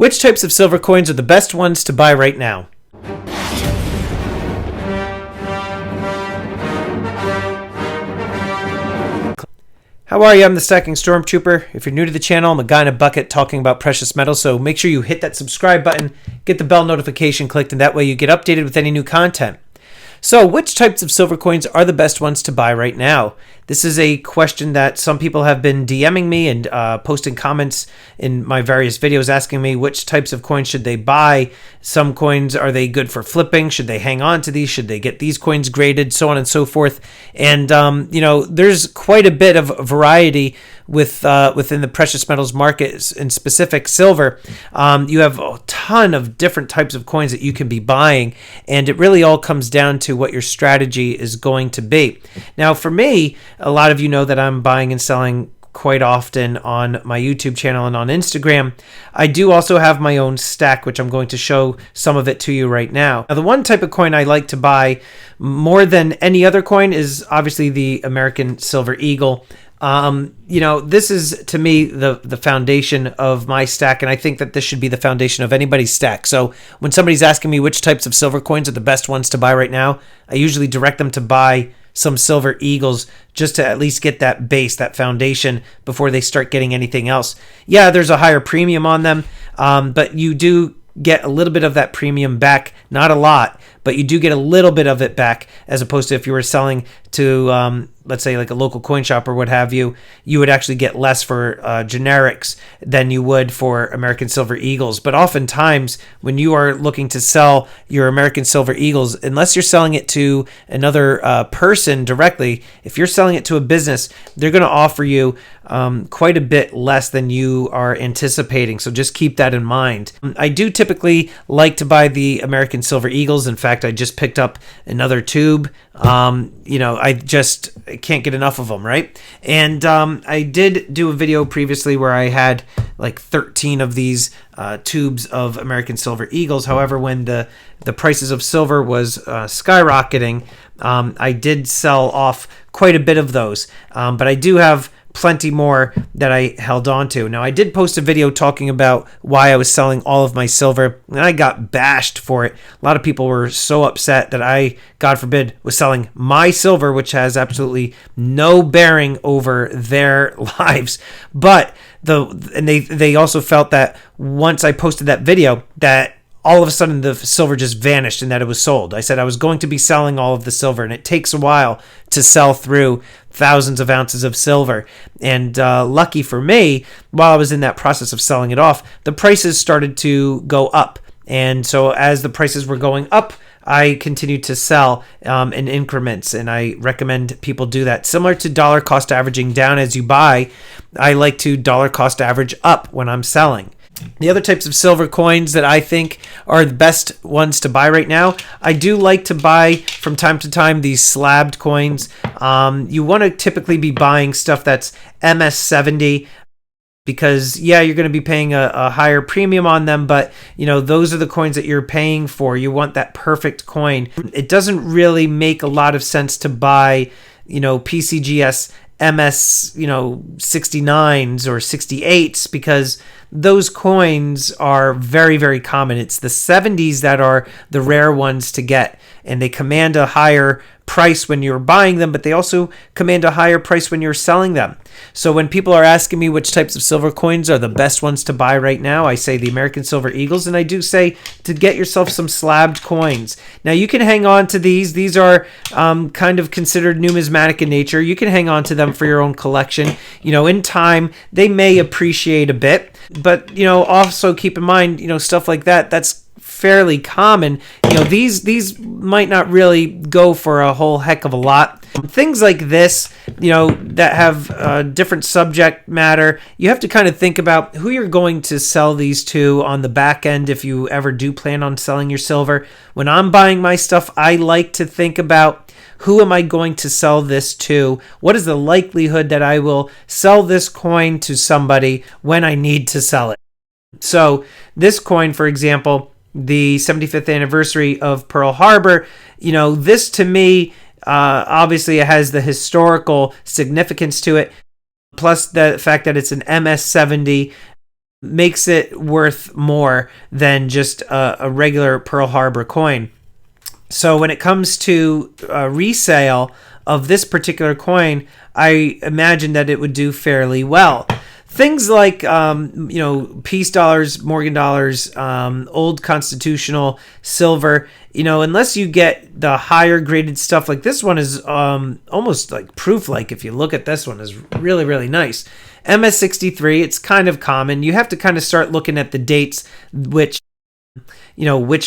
Which types of silver coins are the best ones to buy right now? How are you? I'm the Stacking Stormtrooper. If you're new to the channel, I'm a guy in a bucket talking about precious metals, so make sure you hit that subscribe button, get the bell notification clicked, and that way you get updated with any new content. So, which types of silver coins are the best ones to buy right now? This is a question that some people have been DMing me and posting comments in my various videos asking me which types of coins should they buy. Some coins, are they good for flipping? Should they hang on to these? Should they get these coins graded? So on and so forth. And, there's quite a bit of variety within the precious metals market, in specific silver. You have a ton of different types of coins that you can be buying, and it really all comes down to what your strategy is going to be. Now, for me, a lot of you know that I'm buying and selling quite often on my YouTube channel and on Instagram. I do also have my own stack, which I'm going to show some of it to you right now. Now, the one type of coin I like to buy more than any other coin is obviously the American Silver Eagle. This is, to me, the foundation of my stack, and I think that this should be the foundation of anybody's stack. So when somebody's asking me which types of silver coins are the best ones to buy right now, I usually direct them to buy some Silver Eagles just to at least get that base, that foundation, before they start getting anything else. Yeah, there's a higher premium on them, but you do get a little bit of that premium back. Not a lot, but you do get a little bit of it back, as opposed to if you were selling to, let's say, like a local coin shop or what have you, you would actually get less for generics than you would for American Silver Eagles. But oftentimes, when you are looking to sell your American Silver Eagles, unless you're selling it to another person directly, if you're selling it to a business, they're going to offer you quite a bit less than you are anticipating. So just keep that in mind. I do typically like to buy the American Silver Eagles. In fact, I just picked up another tube. I just can't get enough of them, right? And I did do a video previously where I had like 13 of these tubes of American Silver Eagles. However, when the prices of silver was skyrocketing, I did sell off quite a bit of those. But I do have plenty more that I held on to. Now, I did post a video talking about why I was selling all of my silver, and I got bashed for it. A lot of people were so upset that I, God forbid, was selling my silver, which has absolutely no bearing over their lives. But they also felt that once I posted that video, that all of a sudden the silver just vanished and that it was sold. I said I was going to be selling all of the silver, and it takes a while to sell through thousands of ounces of silver. And lucky for me, while I was in that process of selling it off, the prices started to go up. And so as the prices were going up, I continued to sell in increments, and I recommend people do that. Similar to dollar cost averaging down as you buy, I like to dollar cost average up when I'm selling. The other types of silver coins that I think are the best ones to buy right now, I do like to buy from time to time these slabbed coins. You want to typically be buying stuff that's MS70, because you're going to be paying a higher premium on them, but those are the coins that you're paying for. You want that perfect coin. It doesn't really make a lot of sense to buy PCGS MS 69s or 68s, because those coins are very, very common. It's the 70s that are the rare ones to get, and they command a higher price when you're buying them, but they also command a higher price when you're selling them. So when people are asking me which types of silver coins are the best ones to buy right now, I say the American Silver Eagles, and I do say to get yourself some slabbed coins. Now, you can hang on to these. These are kind of considered numismatic in nature. You can hang on to them for your own collection. In time, they may appreciate a bit, but also keep in mind, stuff like that's fairly common. These might not really go for a whole heck of a lot. Things like this, that have different subject matter, you have to kind of think about who you're going to sell these to on the back end if you ever do plan on selling your silver. When I'm buying my stuff, I like to think about, who am I going to sell this to? What is the likelihood that I will sell this coin to somebody when I need to sell it? So this coin, for example, the 75th anniversary of Pearl Harbor, this to me, obviously it has the historical significance to it, plus the fact that it's an MS-70. makes it worth more than just a regular Pearl Harbor coin. So when it comes to resale of this particular coin, I imagine that it would do fairly well. Things like, peace dollars, Morgan dollars, old constitutional silver, unless you get the higher graded stuff, like this one is almost like proof. Like if you look at this one, is really, really nice. MS63, it's kind of common. You have to kind of start looking at the dates, which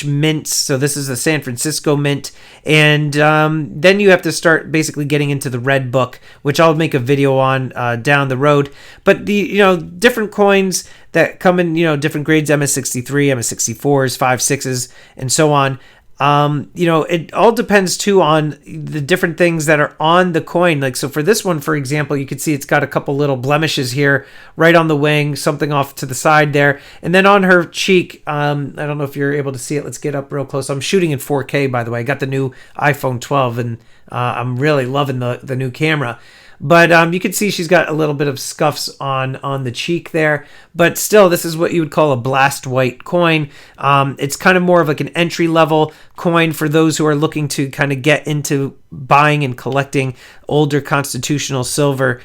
mints. So this is the San Francisco mint. And then you have to start basically getting into the red book, which I'll make a video on down the road. But the, different coins that come in, different grades, MS63, MS64s, 5, 6s, and so on. It all depends too on the different things that are on the coin. Like, so for this one, for example, you can see it's got a couple little blemishes here, right on the wing, something off to the side there. And then on her cheek, I don't know if you're able to see it. Let's get up real close. I'm shooting in 4K, by the way. I got the new iPhone 12 and I'm really loving the new camera. But you can see she's got a little bit of scuffs on the cheek there. But still, this is what you would call a blast white coin. It's kind of more of like an entry-level coin for those who are looking to kind of get into buying and collecting older constitutional silver.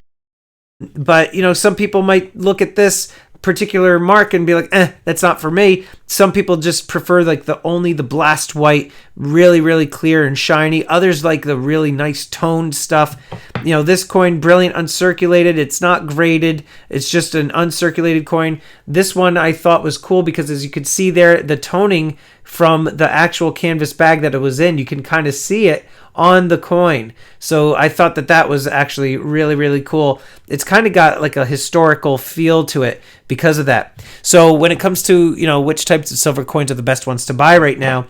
But, some people might look at this particular mark and be like, that's not for me. Some people just prefer like only the blast white, really, really clear and shiny. Others like the really nice toned stuff. This coin, brilliant uncirculated. It's not graded. It's just an uncirculated coin. This one I thought was cool because, as you can see there, the toning from the actual canvas bag that it was in, you can kind of see it on the coin. So I thought that was actually really, really cool. It's kind of got like a historical feel to it because of that. So when it comes to, which types of silver coins are the best ones to buy right now,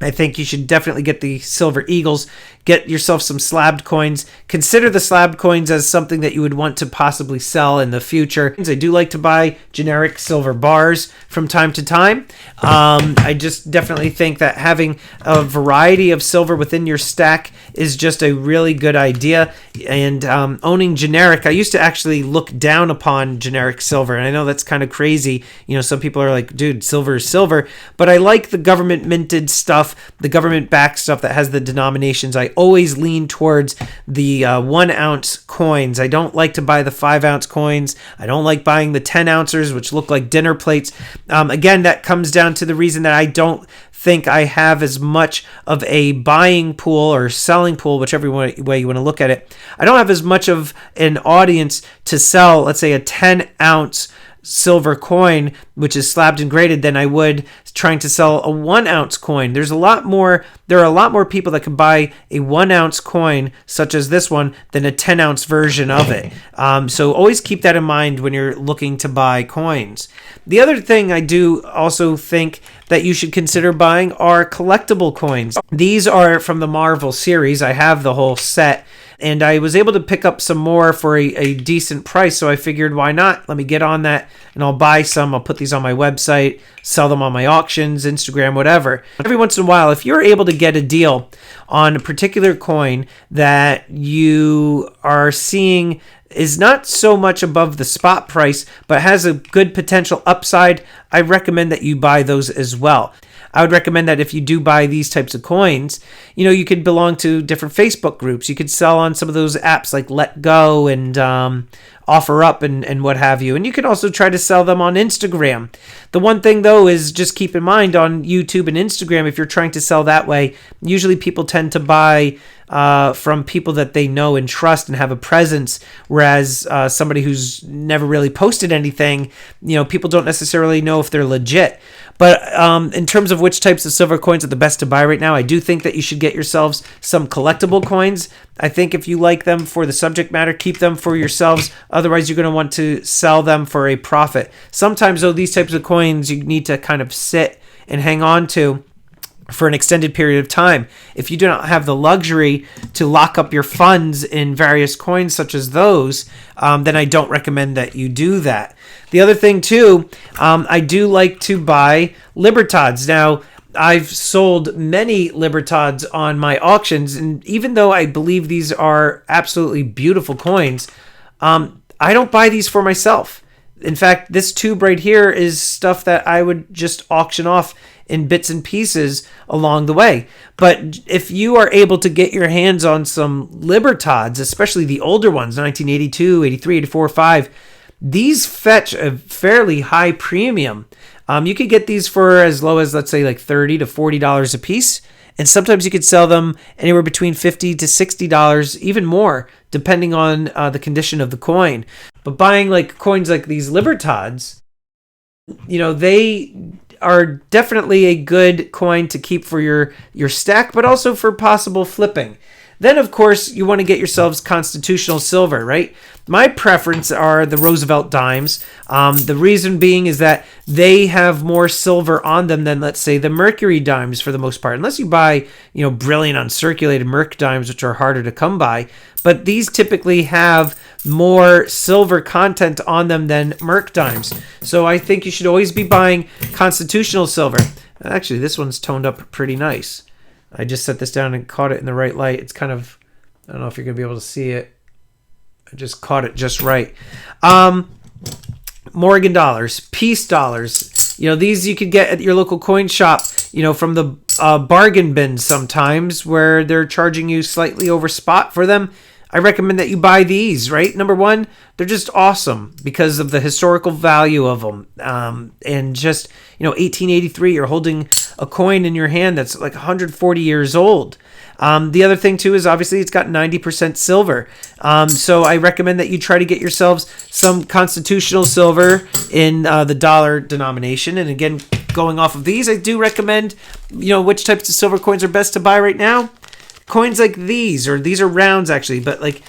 I think you should definitely get the Silver Eagles. Get yourself some slabbed coins. Consider the slabbed coins as something that you would want to possibly sell in the future. I do like to buy generic silver bars from time to time. I just definitely think that having a variety of silver within your stack is just a really good idea. And owning generic, I used to actually look down upon generic silver. And I know that's kind of crazy. Some people are like, dude, silver is silver. But I like the government minted stuff, the government backed stuff that has the denominations. I always lean towards the 1 ounce coins. I don't like to buy the 5 ounce coins. I don't like buying the 10 ouncers, which look like dinner plates. Again, that comes down to the reason that I don't think I have as much of a buying pool or selling pool, whichever way you want to look at it. I don't have as much of an audience to sell, let's say, a 10 ounce silver coin, which is slabbed and graded, than I would trying to sell a 1 ounce coin. There are a lot more people that can buy a 1 ounce coin such as this one than a 10 ounce version of it. So always keep that in mind when you're looking to buy coins. The other thing I do also think that you should consider buying are collectible coins. These are from the Marvel series. I have the whole set, and I was able to pick up some more for a decent price, so I figured, why not? Let me get on that, and I'll buy some. I'll put these on my website, sell them on my auctions, Instagram, whatever. Every once in a while, if you're able to get a deal on a particular coin that you are seeing is not so much above the spot price, but has a good potential upside, I recommend that you buy those as well. I would recommend that if you do buy these types of coins, you could belong to different Facebook groups. You could sell on some of those apps like Let Go and Offer Up and what have you. And you can also try to sell them on Instagram. The one thing, though, is just keep in mind on YouTube and Instagram, if you're trying to sell that way, usually people tend to buy from people that they know and trust and have a presence, whereas somebody who's never really posted anything, people don't necessarily know if they're legit. But in terms of which types of silver coins are the best to buy right now, I do think that you should get yourselves some collectible coins. I think if you like them for the subject matter, keep them for yourselves. Otherwise, you're going to want to sell them for a profit. Sometimes, though, these types of coins you need to kind of sit and hang on to for an extended period of time. If you do not have the luxury to lock up your funds in various coins such as those, then I don't recommend that you do that. The other thing too, I do like to buy Libertads. Now, I've sold many Libertads on my auctions, and even though I believe these are absolutely beautiful coins, I don't buy these for myself. In fact, this tube right here is stuff that I would just auction off in bits and pieces along the way. But if you are able to get your hands on some Libertads, especially the older ones, 1982, 83, 84, 5, these fetch a fairly high premium. You could get these for as low as, let's say, like $30 to $40 a piece. And sometimes you could sell them anywhere between $50 to $60, even more, depending on the condition of the coin. But buying like coins like these Libertads, they are definitely a good coin to keep for your stack, but also for possible flipping. Then, of course, you want to get yourselves constitutional silver, right? My preference are the Roosevelt dimes. The reason being is that they have more silver on them than, let's say, the Mercury dimes for the most part. Unless you buy, brilliant uncirculated Merc dimes, which are harder to come by. But these typically have more silver content on them than Merc dimes. So I think you should always be buying constitutional silver. Actually, this one's toned up pretty nice. I just set this down and caught it in the right light. It's kind of, I don't know if you're going to be able to see it. I just caught it just right. Morgan dollars, peace dollars. These you could get at your local coin shop, from the bargain bin sometimes where they're charging you slightly over spot for them. I recommend that you buy these, right? Number one, they're just awesome because of the historical value of them. And just, 1883, you're holding a coin in your hand that's like 140 years old. The other thing, too, is obviously it's got 90% silver. So I recommend that you try to get yourselves some constitutional silver in the dollar denomination. And again, going off of these, I do recommend, which types of silver coins are best to buy right now. Coins like these, or these are rounds actually, but like,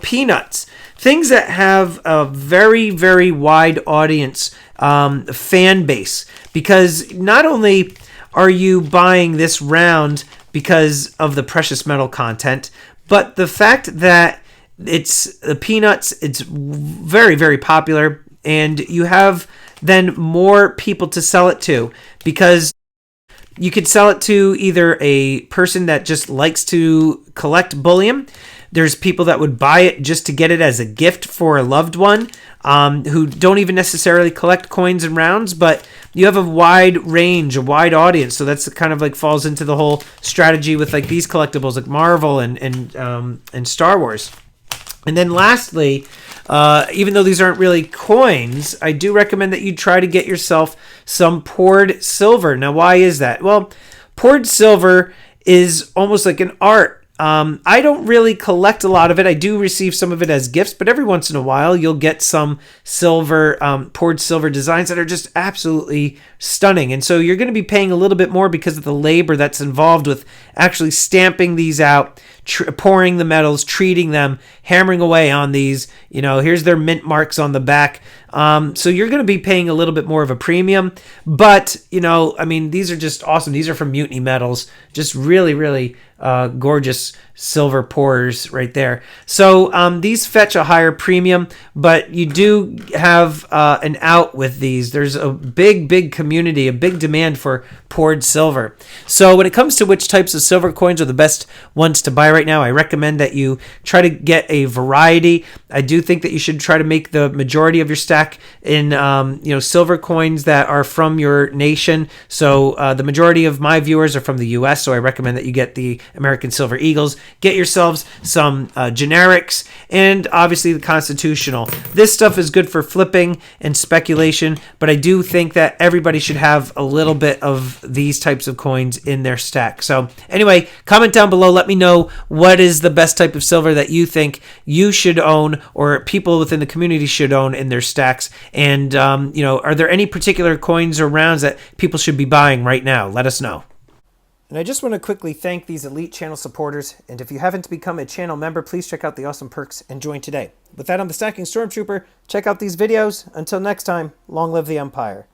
peanuts. Things that have a very, very wide audience, fan base. Because not only are you buying this round because of the precious metal content, but the fact that it's the peanuts, it's very, very popular, and you have then more people to sell it to, because you could sell it to either a person that just likes to collect bullion. There's people that would buy it just to get it as a gift for a loved one, who don't even necessarily collect coins and rounds, but you have a wide range, a wide audience. So that's kind of like falls into the whole strategy with like these collectibles like Marvel and Star Wars. And then lastly, even though these aren't really coins, I do recommend that you try to get yourself some poured silver. Now, why is that? Well, poured silver is almost like an art. I don't really collect a lot of it. I do receive some of it as gifts, but every once in a while you'll get some silver, poured silver designs that are just absolutely stunning. And so you're going to be paying a little bit more because of the labor that's involved with actually stamping these out, pouring the metals, treating them, hammering away on these. Here's their mint marks on the back. So you're going to be paying a little bit more of a premium, but these are just awesome. These are from Mutiny Metals, just really, really gorgeous silver pours right there. So these fetch a higher premium, but you do have an out with these. There's a big community, a big demand for poured silver. So when it comes to which types of silver coins are the best ones to buy right now, I recommend that you try to get a variety. I do think that you should try to make the majority of your stack in silver coins that are from your nation. So the majority of my viewers are from the US, so I recommend that you get the American Silver Eagles. Get yourselves some generics, and obviously the constitutional. This stuff is good for flipping and speculation, but I do think that everybody should have a little bit of these types of coins in their stack. So anyway, comment down below. Let me know what is the best type of silver that you think you should own, or people within the community should own in their stacks. And are there any particular coins or rounds that people should be buying right now? Let us know. And I just want to quickly thank these elite channel supporters. And if you haven't become a channel member, please check out the awesome perks and join today. With that, I'm the Stacking Stormtrooper. Check out these videos. Until next time, long live the Empire.